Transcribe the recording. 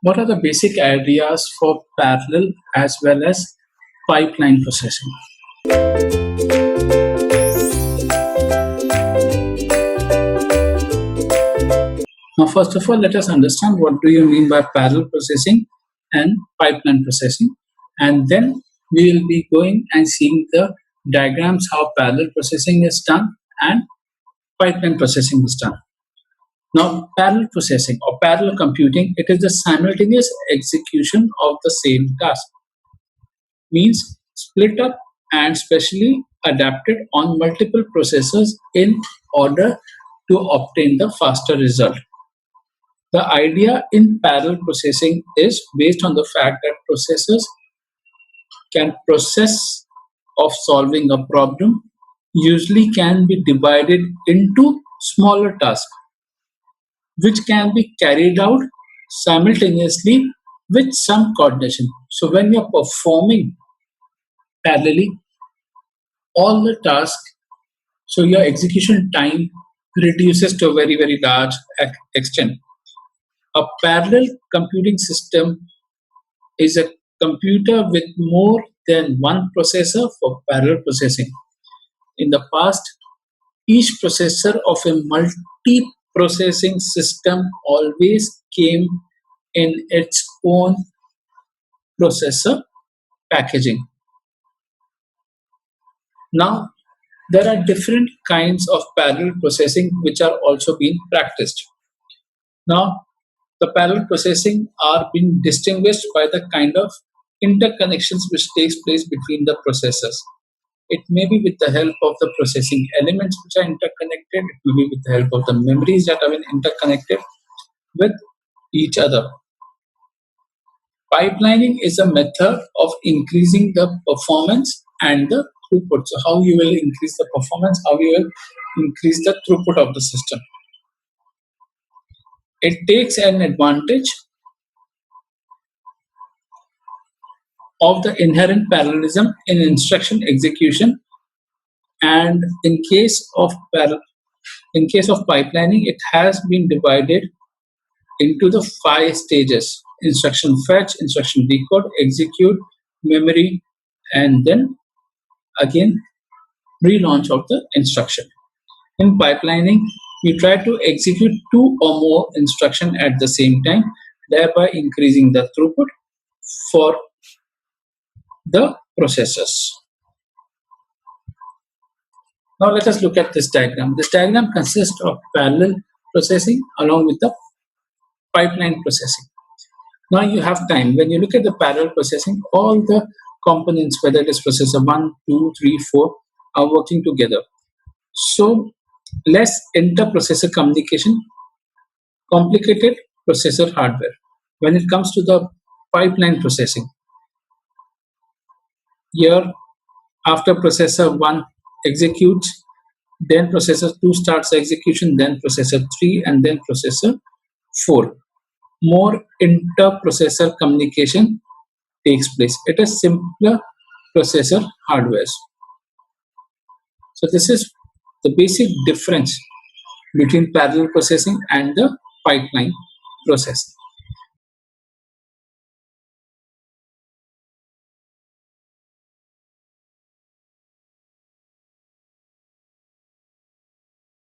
What are the basic ideas for parallel as well as pipeline processing? Now, first of all, let us understand what do you mean by parallel processing and pipeline processing, and then we will be going and seeing the diagrams how parallel processing is done and pipeline processing is done. Now, parallel processing or parallel computing, it is the simultaneous execution of the same task. Means split up and specially adapted on multiple processors in order to obtain the faster result. The idea in parallel processing is based on the fact that processors can process of solving a problem usually can be divided into smaller tasks which can be carried out simultaneously with some coordination. So when you're performing parallelly all the tasks, so your execution time reduces to a very large extent. A parallel computing system is a computer with more than one processor for parallel processing. In the past, each processor of a multi-processing system always came in its own processor packaging. Now, there are different kinds of parallel processing which are also being practiced. Now, the parallel processing are being distinguished by the kind of interconnections which takes place between the processors. It may be with the help of the processing elements which are interconnected. It may be with the help of the memories that have been interconnected with each other. Pipelining is a method of increasing the performance and the throughput. So how you will increase the performance, how you will increase the throughput of the system. It takes an advantage of the inherent parallelism in instruction execution, and in case of pipelining, it has been divided into the 5 stages: instruction fetch, instruction decode, execute, memory, and then again relaunch of the instruction. In pipelining, you try to execute 2 or more instructions at the same time, thereby increasing the throughput for the processors. Now let us look at this diagram. This diagram consists of parallel processing along with the pipeline processing. Now you have time. When you look at the parallel processing, all the components, whether it is processor 1, 2, 3, 4, are working together. So less inter-processor communication, complicated processor hardware. When it comes to the pipeline processing, here after processor 1 executes, then processor 2 starts execution, then processor 3, and then processor 4. More inter-processor communication takes place. It is simpler processor hardware. So this is the basic difference between parallel processing and the pipeline processing.